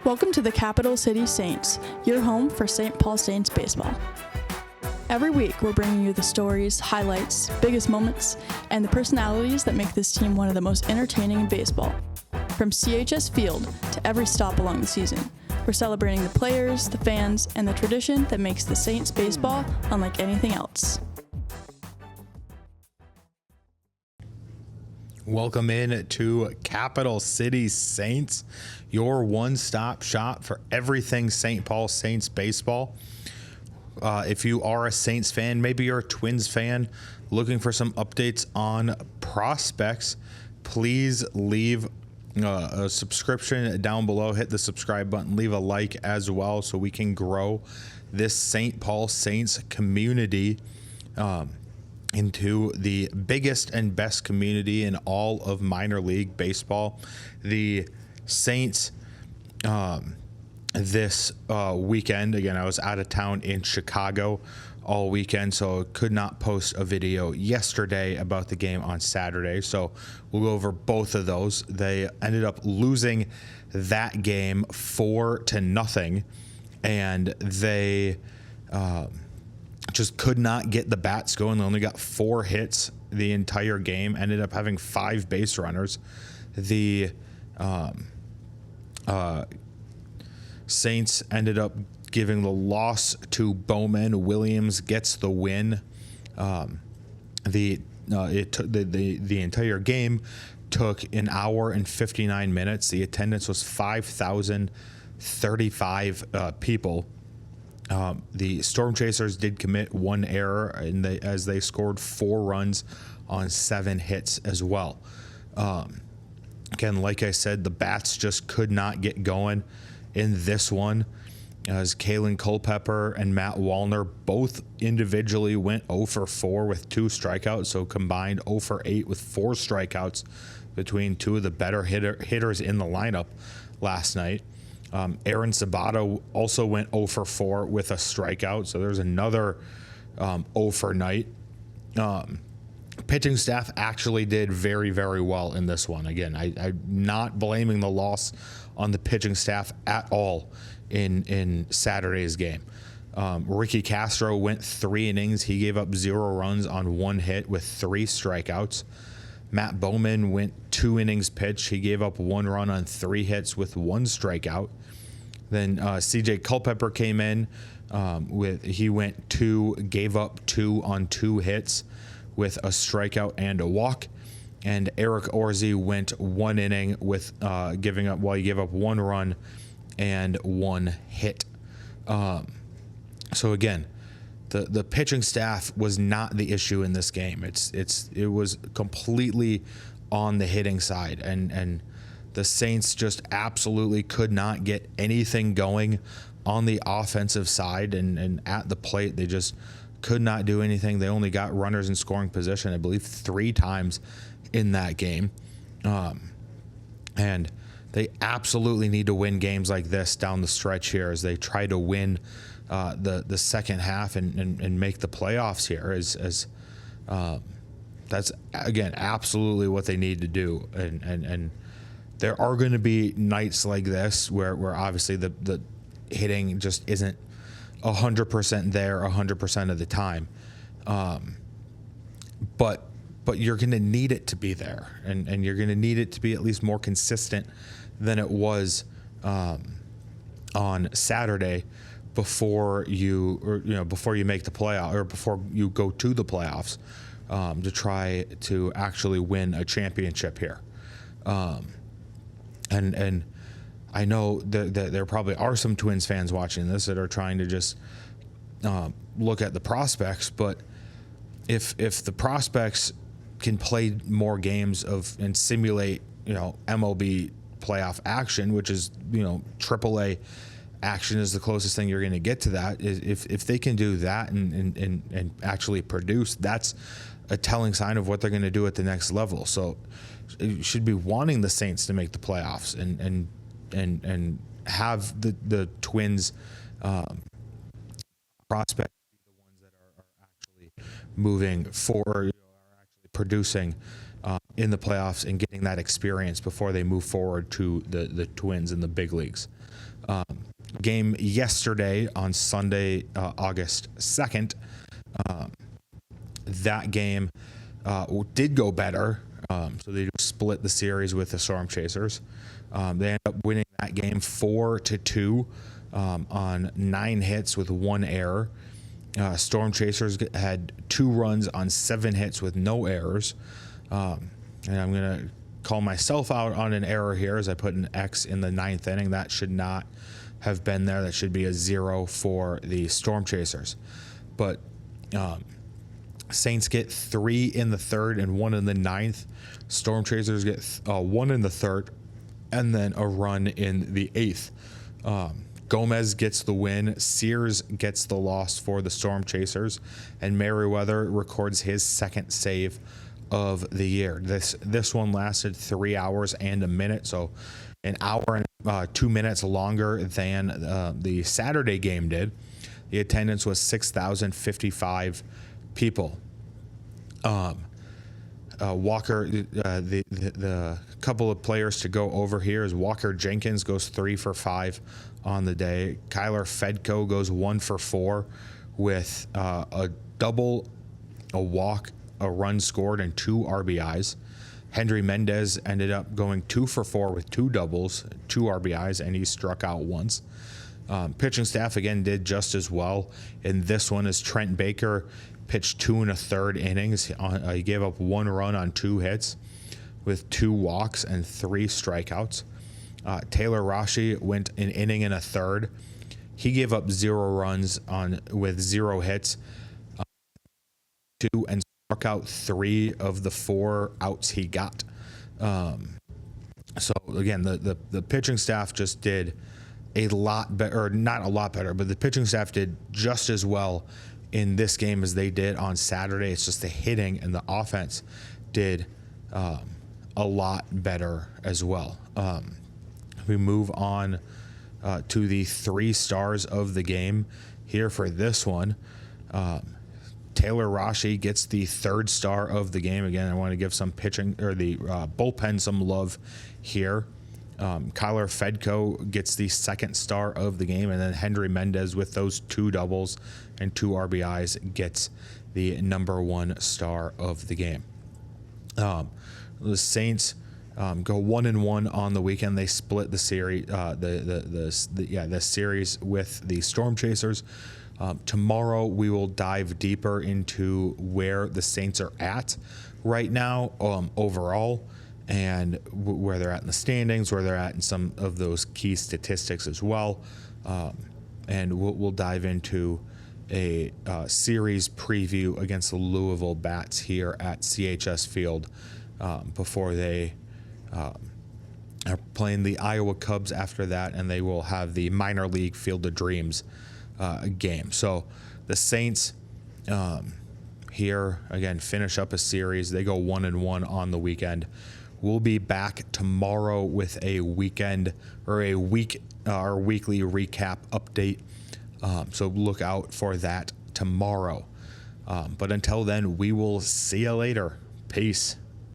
Welcome to the Capital City Saints, your home for St. Paul Saints baseball. Every week, we're bringing you the stories, highlights, biggest moments, and the personalities that make this team one of the most entertaining in baseball. From CHS Field to every stop along the season, we're celebrating the players, the fans, and the tradition that makes the Saints baseball unlike anything else. Welcome in to Capital City Saints, your one-stop shop for everything St. Paul Saints baseball. If you are a Saints fan, maybe you're a Twins fan, looking for some updates on prospects, please leave a subscription down below. Hit the subscribe button, leave a like as well so we can grow this St. Paul Saints community into the biggest and best community in all of minor league baseball. The Saints this weekend, again, I was out of town in Chicago all weekend, so could not post a video yesterday about the game on Saturday. So we'll go over both of those. They ended up losing that game 4-0, and they just could not get the bats going. They only got 4 hits the entire game, ended up having 5 base runners. The Saints ended up giving the loss to Bowman. Williams gets the win. The entire game took an hour and 59 minutes. The attendance was 5,035 people. The Storm Chasers did commit 1 error as they scored 4 runs on 7 hits as well. Again, like I said, the bats just could not get going in this one, as CJ Culpepper and Matt Wallner both individually went 0 for 4 with 2 strikeouts, so combined 0 for 8 with 4 strikeouts between 2 of the better hitters in the lineup last night. Aaron Sabato also went 0 for 4 with a strikeout, so there's another 0 for night. Pitching staff actually did very, very well in this one. Again, I'm not blaming the loss on the pitching staff at all in Saturday's game. Ricky Castro went 3 innings. He gave up 0 runs on 1 hit with 3 strikeouts. Matt Bowman went 2 innings pitched. He gave up 1 run on 3 hits with 1 strikeout. Then CJ Culpepper came in he went 2, gave up 2 on 2 hits with a strikeout and a walk. And Eric Orze went 1 inning with he gave up 1 run and 1 hit. So again, the pitching staff was not the issue in this game. It was completely on the hitting side, and the Saints just absolutely could not get anything going on the offensive side, and at the plate they just could not do anything. They only got runners in scoring position, I believe, 3 times in that game. And they absolutely need to win games like this down the stretch here as they try to win the second half and make the playoffs here. That's, again, absolutely what they need to do. And there are going to be nights like this where obviously the hitting just isn't 100% there 100% of the time. But you're going to need it to be there, and you're going to need it to be at least more consistent than it was on Saturday before you make the playoff, or before you go to the playoffs, to try to actually win a championship here. And I know that there probably are some Twins fans watching this that are trying to just look at the prospects, but if the prospects can play more games and simulate MLB playoff action, which is AAA action is the closest thing you're going to get to that. If they can do that and actually produce, that's a telling sign of what they're going to do at the next level. So you should be wanting the Saints to make the playoffs and have the Twins prospects be the ones that are actually moving forward, are actually producing in the playoffs and getting that experience before they move forward to the Twins in the big leagues. Game yesterday on Sunday, August 2nd, that game did go better. So they split the series with the Storm Chasers. They ended up winning that game 4-2 on 9 hits with 1 error. Storm Chasers had 2 runs on 7 hits with no errors. And I'm going to call myself out on an error here as I put an X in the 9th inning. That should not have been there. That should be a 0 for the Storm Chasers. But Saints get 3 in the 3rd and 1 in the 9th. Storm Chasers get 1 in the 3rd and then a run in the 8th. Gomez gets the win. Sears gets the loss for the Storm Chasers, and Merriweather records his 2nd save of the year. This one lasted 3 hours and a minute, so an hour and 2 minutes longer than the Saturday game did. The attendance was 6,055 people. Walker, the couple of players to go over here is Walker Jenkins goes 3 for 5 on the day. Kyler Fedko goes 1 for 4 with a double, a walk, a run scored, and 2 RBIs. Hendry Mendez ended up going 2 for 4 with 2 doubles, 2 RBIs, and he struck out once. Pitching staff again did just as well in this one as Trent Baker pitched 2 1/3 innings. He gave up 1 run on 2 hits with 2 walks and 3 strikeouts. Taylor Rashi went an inning and a third. He gave up 0 runs with 0 hits, 2 and struck out 3 of the 4 outs he got. So again, the pitching staff just did a lot better, or not a lot better, but the pitching staff did just as well in this game as they did on Saturday. It's just the hitting and the offense did a lot better as well. We move on to the 3 stars of the game here for this one. Taylor Rashi gets the 3rd star of the game. Again, I want to give some pitching or the bullpen some love here. Kyler Fedko gets the 2nd star of the game, and then Hendry Mendez with those 2 doubles and 2 RBIs gets the number 1 star of the game. The Saints go 1-1 on the weekend. They split the series, the series with the Storm Chasers. Tomorrow we will dive deeper into where the Saints are at right now overall, and where they're at in the standings, where they're at in some of those key statistics as well. And we'll dive into a series preview against the Louisville Bats here at CHS Field before they are playing the Iowa Cubs after that, and they will have the minor league Field of Dreams game. So the Saints here, again, finish up a series. They go 1-1 on the weekend. We'll be back tomorrow with a weekend or a week, our weekly recap update. So look out for that tomorrow. But until then, we will see you later. Peace.